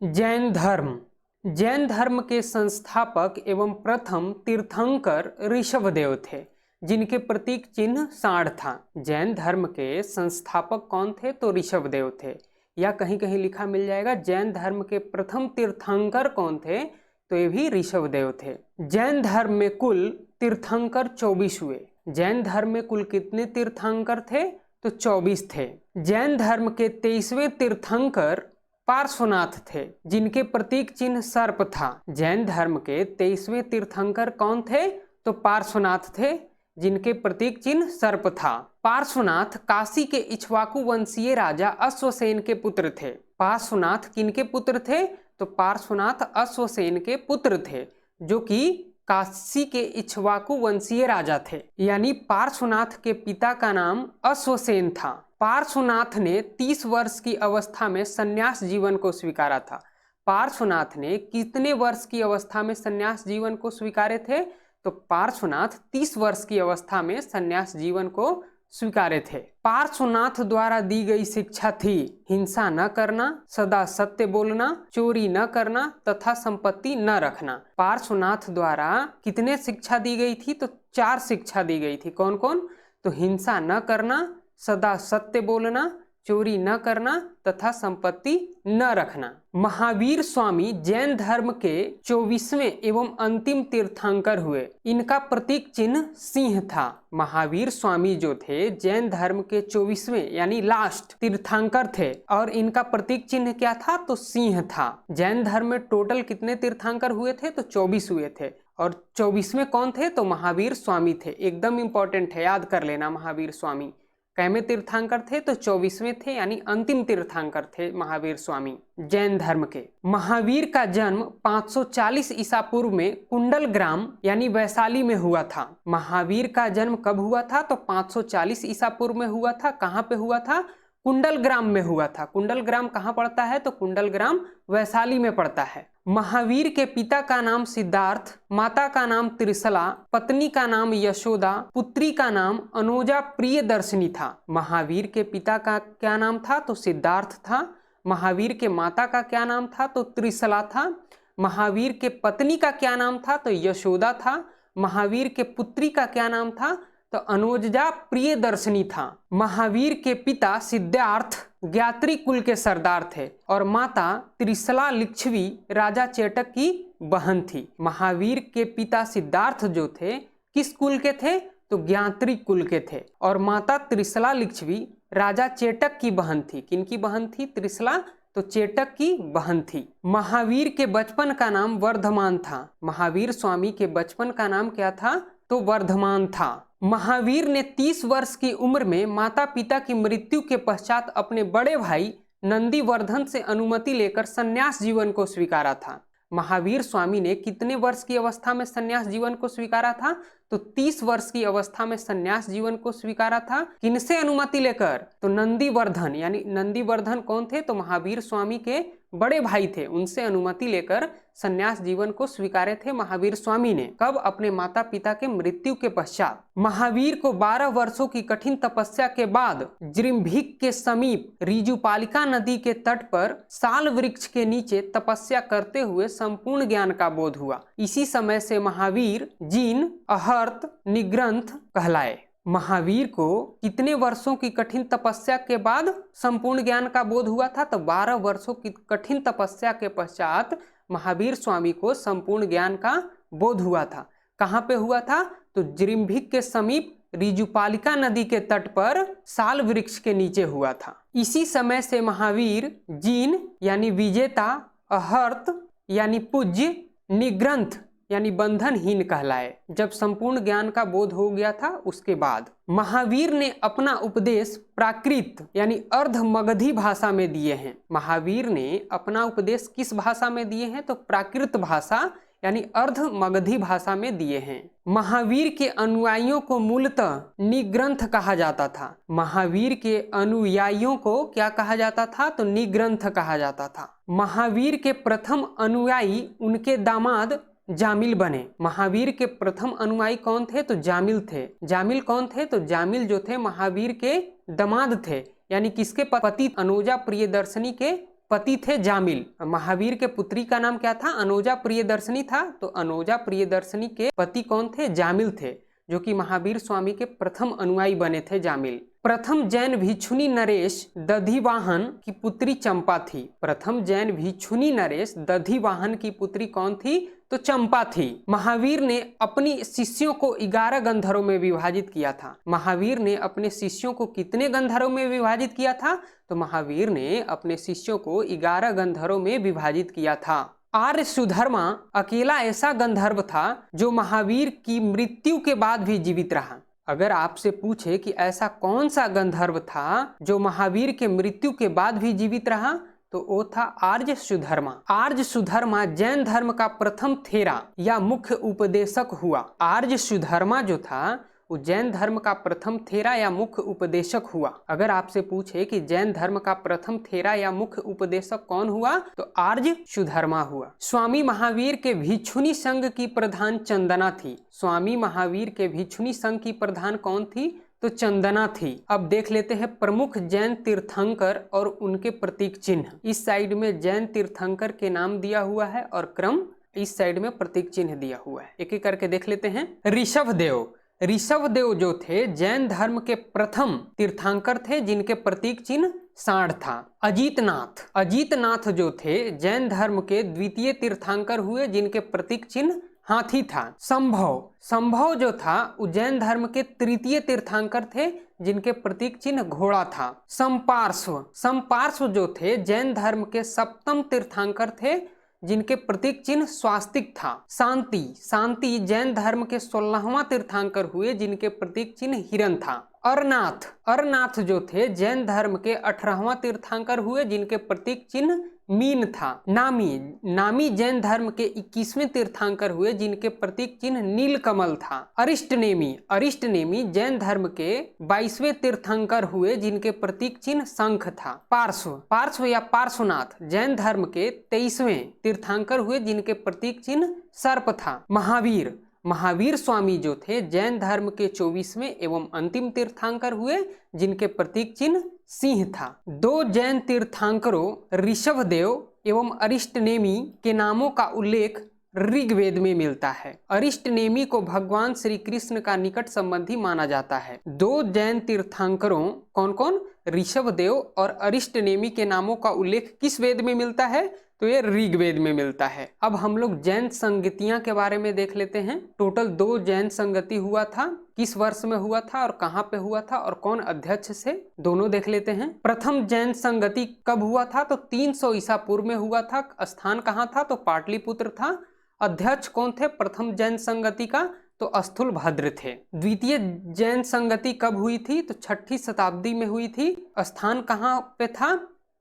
जैन धर्म। जैन धर्म के संस्थापक एवं प्रथम तीर्थंकर ऋषभदेव थे, जिनके प्रतीक चिन्ह सांड था। जैन धर्म के संस्थापक कौन थे? तो ऋषभदेव थे। या कहीं कहीं लिखा मिल जाएगा जैन धर्म के प्रथम तीर्थंकर कौन थे? तो ये भी ऋषभदेव थे। जैन धर्म में कुल तीर्थंकर 24 हुए। जैन धर्म में कुल कितने तीर्थंकर थे? तो 24 थे। जैन धर्म के 23वें तीर्थंकर पार्श्वनाथ थे, जिनके प्रतीक चिन्ह सर्प था। जैन धर्म के 23वें तीर्थंकर कौन थे? तो पार्श्वनाथ थे, जिनके प्रतीक चिन्ह सर्प था। पार्श्वनाथ काशी के इक्ष्वाकु वंशीय राजा अश्वसेन के पुत्र थे। पार्श्वनाथ किनके पुत्र थे? तो पार्श्वनाथ अश्वसेन के पुत्र थे, जो कि काशी के इक्ष्वाकु वंशीय राजा थे। यानी पार्श्वनाथ के पिता का नाम अश्वसेन था। पार्श्वनाथ ने 30 वर्ष की अवस्था में संन्यास जीवन को स्वीकारा था। पार्श्वनाथ ने कितने वर्ष की अवस्था में संन्यास जीवन को स्वीकारे थे? तो पार्श्वनाथ 30 वर्ष की अवस्था में संन्यास जीवन को स्वीकारे थे। पार्श्वनाथ द्वारा दी गई शिक्षा थी हिंसा न करना, सदा सत्य बोलना, चोरी न करना तथा संपत्ति न रखना। पार्श्वनाथ द्वारा कितने शिक्षा दी गई थी? तो 4 शिक्षा दी गई थी। कौन कौन? तो हिंसा न करना, सदा सत्य बोलना, चोरी न करना तथा संपत्ति न रखना। महावीर स्वामी जैन धर्म के 24वें एवं अंतिम तीर्थंकर हुए। इनका प्रतीक चिन्ह सिंह था। महावीर स्वामी जो थे जैन धर्म के 24वें यानी लास्ट तीर्थंकर थे, और इनका प्रतीक चिन्ह क्या था? तो सिंह था। जैन धर्म में टोटल कितने तीर्थंकर हुए थे? तो 24 हुए थे, और 24वें कौन थे? तो महावीर स्वामी थे। एकदम इंपॉर्टेंट है, याद कर लेना। महावीर स्वामी कैमे तीर्थंकर थे? तो 24वें थे, यानी अंतिम तीर्थंकर थे महावीर स्वामी जैन धर्म के। महावीर का जन्म 540 ईसा पूर्व में कुंडल ग्राम यानी वैशाली में हुआ था। महावीर का जन्म कब हुआ था? तो 540 ईसा पूर्व में हुआ था। कहाँ पे हुआ था? कुंडल ग्राम में हुआ था। कुंडल ग्राम कहाँ पड़ता है? तो कुंडल ग्राम वैशाली में पड़ता है। महावीर के पिता का नाम सिद्धार्थ, माता का नाम त्रिशला, पत्नी का नाम यशोदा, पुत्री का नाम अनुजा प्रियदर्शिनी था। महावीर के पिता का क्या नाम था? तो सिद्धार्थ था। महावीर के माता का क्या नाम था? तो त्रिशला था। महावीर के पत्नी का क्या नाम था? तो यशोदा था। महावीर के पुत्री का क्या नाम था? तो अनुजा प्रियदर्शिनी था। महावीर के पिता सिद्धार्थ ज्ञात्री कुल के सरदार थे, और माता त्रिशला लिच्छवी राजा चेटक की बहन थी। महावीर के पिता सिद्धार्थ जो थे किस कुल के थे? तो ज्ञात्री कुल के थे, और माता त्रिशला लिच्छवी राजा चेटक की बहन थी। किनकी बहन थी? त्रिशला, तो चेटक की बहन थी। महावीर के बचपन का नाम वर्धमान था। महावीर स्वामी के बचपन का नाम क्या था? तो वर्धमान था। महावीर ने 30 वर्ष की उम्र में माता पिता की मृत्यु के पश्चात अपने बड़े भाई नंदीवर्धन से अनुमति लेकर संन्यास जीवन को स्वीकारा था। महावीर स्वामी ने कितने वर्ष की अवस्था में संन्यास जीवन को स्वीकारा था? तो 30 वर्ष की अवस्था में संन्यास जीवन को स्वीकारा था। किनसे अनुमति लेकर? तो नंदीवर्धन, यानी नंदीवर्धन कौन थे? तो महावीर स्वामी के बड़े भाई थे। उनसे अनुमति लेकर संन्यास जीवन को स्वीकारे थे महावीर स्वामी ने। कब? अपने माता पिता के मृत्यु के पश्चात। महावीर को 12 वर्षों की कठिन तपस्या के बाद जिरिम्भिक के समीप ऋजुपालिका नदी के तट पर साल वृक्ष के नीचे तपस्या करते हुए संपूर्ण ज्ञान का बोध हुआ। इसी समय से महावीर जीन अहर्त निग्रंथ कहलाए। महावीर को कितने वर्षों की कठिन तपस्या के बाद संपूर्ण ज्ञान का बोध हुआ था? तो 12 वर्षों की कठिन तपस्या के पश्चात महावीर स्वामी को संपूर्ण ज्ञान का बोध हुआ था। कहाँ पे हुआ था? तो जिरिम्भिक के समीप ऋजुपालिका नदी के तट पर साल वृक्ष के नीचे हुआ था। इसी समय से महावीर जीन यानी विजेता, अहर्त यानी पूज्य, निग्रंथ यानी बंधनहीन कहलाए। जब संपूर्ण ज्ञान का बोध हो गया था उसके बाद महावीर ने अपना उपदेश प्राकृत यानी अर्ध मगधी भाषा में दिए हैं। महावीर ने अपना उपदेश किस भाषा में दिए हैं? तो प्राकृत भाषा यानी अर्ध मगधी भाषा में दिए हैं। महावीर के अनुयायियों को मूलतः निग्रंथ कहा जाता था। महावीर के अनुयायियों को क्या कहा जाता था? तो निग्रंथ कहा जाता था। महावीर के प्रथम अनुयायी उनके दामाद जामिल बने। महावीर के प्रथम अनुयायी कौन थे? तो जामिल थे। जामिल कौन थे? तो जामिल जो थे महावीर के दामाद थे, यानी किसके पति? अनुजा प्रियदर्शिनी के पति थे जामिल। महावीर के पुत्री का नाम क्या था? अनोजा प्रियदर्शनी था। तो अनोजा प्रियदर्शनी के पति कौन थे? जामिल थे, जो कि महावीर स्वामी के प्रथम अनुयायी बने थे जामिल। प्रथम जैन भिक्षुनी नरेश दधिवाहन की पुत्री चंपा थी। प्रथम जैन भिक्षुनी नरेश दधिवाहन की पुत्री कौन थी? तो चंपा थी। महावीर ने अपनी शिष्यों को 11 गंधर्वों में विभाजित किया था। महावीर ने अपने शिष्यों को कितने गंधर्वों में विभाजित किया था? तो महावीर ने अपने शिष्यों को 11 गंधर्वों में विभाजित किया था। आर्य सुधर्मा अकेला ऐसा गंधर्व था जो महावीर की मृत्यु के बाद भी जीवित रहा। अगर आपसे पूछे कि ऐसा कौन सा गंधर्व था जो महावीर के मृत्यु के बाद भी जीवित रहा, तो वो था आर्य सुधर्मा। आर्य सुधर्मा जैन धर्म का प्रथम थेरा या मुख्य उपदेशक हुआ। आर्य सुधर्मा जो था वो जैन धर्म का प्रथम थेरा या मुख्य उपदेशक हुआ। अगर आपसे पूछे कि जैन धर्म का प्रथम थेरा या मुख्य उपदेशक कौन हुआ, तो आर्य सुधर्मा हुआ। स्वामी महावीर के भिक्षुनी संघ की प्रधान चंदना थी। स्वामी महावीर के भिक्षुनी संघ की प्रधान कौन थी? तो चंदना थी। अब देख लेते हैं प्रमुख जैन तीर्थंकर और उनके प्रतीक चिन्ह। इस साइड में जैन तीर्थंकर के नाम दिया हुआ है और क्रम इस साइड में प्रतीक चिन्ह दिया हुआ है। एक एक करके देख लेते हैं। ऋषभदेव। ऋषभदेव जो थे जैन धर्म के प्रथम तीर्थंकर थे, जिनके प्रतीक चिन्ह सांड था। अजीतनाथ। अजीतनाथ जो थे जैन धर्म के द्वितीय तीर्थंकर हुए, जिनके प्रतीक चिन्ह हाथी था। संभव। संभव जो था उज्जैन धर्म के तृतीय तीर्थंकर थे, जिनके प्रतीक चिन्ह घोड़ा था। संपार्श्व। संपार्श्व जो थे जैन धर्म के सप्तम तीर्थंकर थे, जिनके प्रतीक चिन्ह स्वास्तिक था। शांति। शांति जैन धर्म के 16वां तीर्थंकर हुए, जिनके प्रतीक चिन्ह हिरण था। अरनाथ। अरनाथ जो थे जैन धर्म के 18वां तीर्थंकर हुए, जिनके प्रतीक चिन्ह मीन था। नामी। नामी जैन धर्म के 21वें तीर्थंकर हुए, जिनके प्रतीक चिन्ह नीलकमल था। अरिष्टनेमी। अरिष्टनेमी जैन धर्म के 22वें तीर्थंकर हुए, जिनके प्रतीक चिन्ह शंख था। पार्श्व। पार्श्व या पार्श्वनाथ जैन धर्म के 23वें तीर्थंकर हुए, जिनके प्रतीक चिन्ह सर्प था। महावीर। महावीर स्वामी जो थे जैन धर्म के 24वें एवं अंतिम तीर्थंकर हुए, जिनके प्रतीक चिन्ह सिंह था। दो जैन तीर्थंकरों ऋषभदेव एवं अरिष्टनेमी के नामों का उल्लेख ऋग्वेद में मिलता है। अरिष्टनेमी को भगवान श्री कृष्ण का निकट संबंधी माना जाता है। दो जैन तीर्थंकरों कौन कौन? ऋषभदेव और अरिष्टनेमी के नामों का उल्लेख किस वेद में मिलता है? तो ये ऋग्वेद में मिलता है। अब हम लोग जैन संगतियां के बारे में देख लेते हैं। टोटल 2 जैन संगति हुआ था। किस वर्ष में हुआ था और कहाँ पे हुआ था और कौन अध्यक्ष से, दोनों देख लेते हैं। प्रथम जैन संगति कब हुआ था? तो 300 ईसा पूर्व में हुआ था। स्थान कहाँ था? तो पाटलिपुत्र था। अध्यक्ष कौन थे प्रथम जैन संगति का? तो स्थूलभद्र थे। द्वितीय जैन संगति कब हुई थी? तो 6ठी शताब्दी में हुई थी। स्थान कहाँ पे था?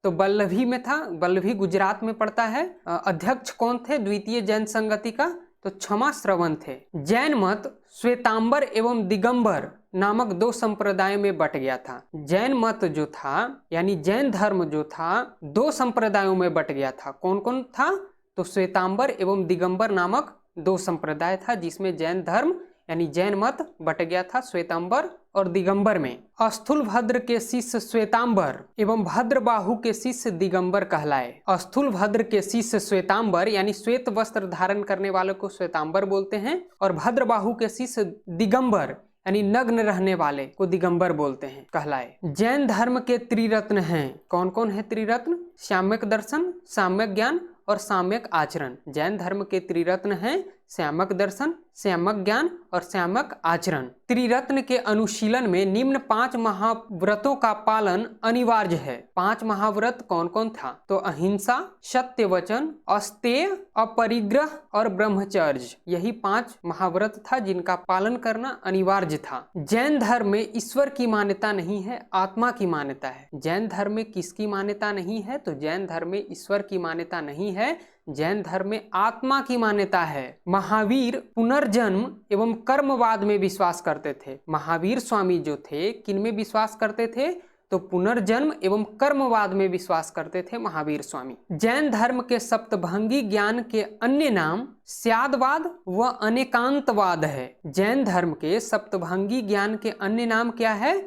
तो बल्लभी में था। बल्लभी गुजरात में पड़ता है। अध्यक्ष कौन थे द्वितीय जैन संगति का? तो क्षमा श्रवण थे। जैन मत श्वेतांबर एवं दिगंबर नामक 2 संप्रदायों में बट गया था। जैन मत जो था यानी जैन धर्म जो था 2 संप्रदायों में बट गया था। कौन कौन था? तो श्वेतांबर एवं दिगंबर नामक 2 संप्रदाय था, जिसमें जैन धर्म यानी जैन मत बट गया था श्वेतांबर और दिगंबर में। स्थूलभद्र के शिष्य श्वेतांबर एवं भद्रबाहु के शिष्य दिगंबर कहलाए। स्थूलभद्र के शिष्य श्वेतांबर यानी श्वेत वस्त्र धारण करने वालों को श्वेतांबर बोलते हैं, और भद्रबाहु के शिष्य दिगंबर यानी नग्न रहने वाले को दिगंबर बोलते हैं, कहलाए। जैन धर्म के त्रिरत्न हैं। कौन कौन है त्रिरत्न? साम्यक दर्शन, साम्यक ज्ञान और साम्यक आचरण। जैन धर्म के त्रिरत्न हैं साम्यक दर्शन, साम्यक ज्ञान और साम्यक आचरण। त्रिरत्न के अनुशीलन में निम्न 5 महाव्रतों का पालन अनिवार्य है। 5 महाव्रत कौन कौन था? तो अहिंसा, सत्य वचन, अस्तेय, अपरिग्रह और ब्रह्मचर्य। यही 5 महाव्रत था जिनका पालन करना अनिवार्य था। जैन धर्म में ईश्वर की मान्यता नहीं है, आत्मा की मान्यता है। जैन धर्म में किसकी मान्यता नहीं है? तो जैन धर्म में ईश्वर की मान्यता नहीं है, जैन धर्म में आत्मा की मान्यता है। महावीर पुनर्जन्म एवं कर्मवाद में विश्वास करते थे। महावीर स्वामी जो थे किन में विश्वास करते थे? तो पुनर्जन्म एवं कर्मवाद में विश्वास करते थे महावीर स्वामी। जैन धर्म के सप्तभंगी ज्ञान के अन्य नाम स्यादवाद व अनेकांतवाद है। जैन धर्म के सप्तभंगी ज्ञान के अन्य नाम क्या है?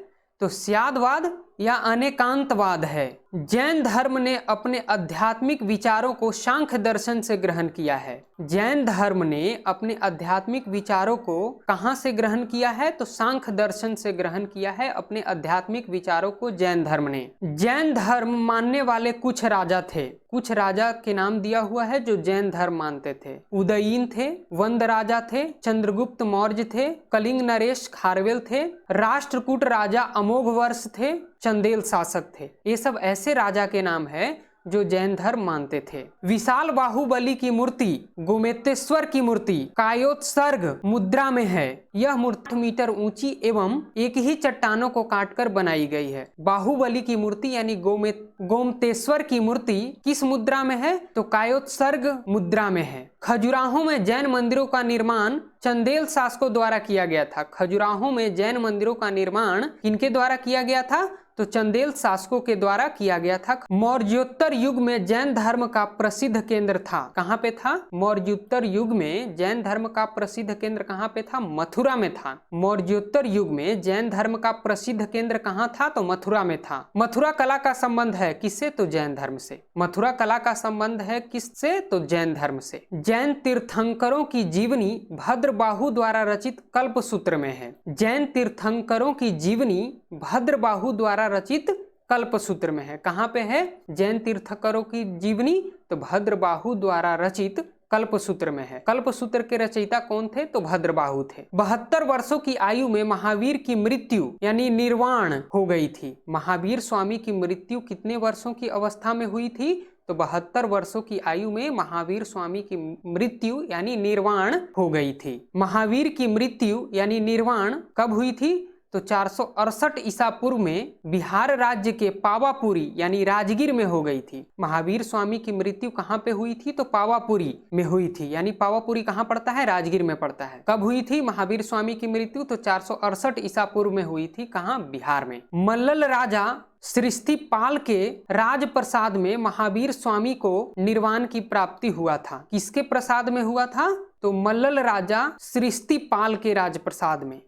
तो स्यादवाद या अनेकांतवाद है। जैन धर्म ने अपने आध्यात्मिक विचारों को सांख्य दर्शन से ग्रहण किया है। जैन धर्म ने अपने आध्यात्मिक विचारों को कहाँ से ग्रहण किया है? तो सांख्य दर्शन से ग्रहण किया है अपने आध्यात्मिक विचारों को जैन धर्म ने। जैन धर्म मानने वाले कुछ राजा थे, कुछ राजा के नाम दिया हुआ है जो जैन धर्म मानते थे। उदयीन थे, वंद राजा थे, चंद्रगुप्त मौर्य थे, कलिंग नरेश खारवेल थे, राष्ट्रकूट राजा अमोघ वर्ष थे, चंदेल शासक थे। ये सब ऐसे राजा के नाम है जो जैन धर्म मानते थे। विशाल बाहुबली की मूर्ति, गोमेतेश्वर की मूर्ति कायोत्सर्ग मुद्रा में है। यह मूर्ति 8 मीटर ऊंची एवं एक ही चट्टानों को काटकर बनाई गई है। बाहुबली की मूर्ति यानी गोमतेश्वर की मूर्ति किस मुद्रा में है? तो कायोत्सर्ग मुद्रा में है। खजुराहो में जैन मंदिरों का निर्माण चंदेल शासकों द्वारा किया गया था। खजुराहो में जैन मंदिरों का निर्माण किनके द्वारा किया गया था? तो चंदेल शासकों के द्वारा किया गया था। मौर्योत्तर युग में जैन धर्म का प्रसिद्ध केंद्र था। कहाँ पे था? मौर्योत्तर युग में जैन धर्म का प्रसिद्ध केंद्र कहाँ पे था? मथुरा में था। मौर्योत्तर युग में जैन धर्म का प्रसिद्ध केंद्र कहाँ था? तो मथुरा में था। मथुरा कला का संबंध है किससे? तो जैन धर्म से। मथुरा कला का संबंध है किससे? तो जैन धर्म से। जैन तीर्थंकरों की जीवनी भद्रबाहु द्वारा रचित कल्पसूत्र में है। जैन तीर्थंकरों की जीवनी भद्रबाहु द्वारा रचित कल्पसूत्र में है। कहाँ पे है? जैन तीर्थंकरों की जीवनी तो भद्रबाहु द्वारा रचित कल्पसूत्र में है। कल्पसूत्र के रचयिता कौन थे? तो भद्रबाहु थे। 72 वर्षों की आयु में महावीर की मृत्यु यानी निर्वाण हो गई थी। महावीर स्वामी की मृत्यु कितने वर्षों की अवस्था में हुई थी? तो 72 वर्षों की आयु में महावीर स्वामी की मृत्यु यानी निर्वाण हो गई थी। महावीर की मृत्यु यानी निर्वाण कब हुई थी? तो 468 ईसा पूर्व में बिहार राज्य के पावापुरी यानी राजगीर में हो गई थी। महावीर स्वामी की मृत्यु कहाँ पे हुई थी? तो पावापुरी में हुई थी। यानी पावापुरी कहाँ पड़ता है? राजगीर में पड़ता है। कब हुई थी महावीर स्वामी की मृत्यु? तो 468 ईसा पूर्व में हुई थी। कहाँ? बिहार में। मल्लल राजा सृष्टिपाल के राजप्रसाद में महावीर स्वामी को निर्वाण की प्राप्ति हुआ था। किसके प्रसाद में हुआ था? तो मल्लल राजा सृष्टिपाल के राजप्रसाद में।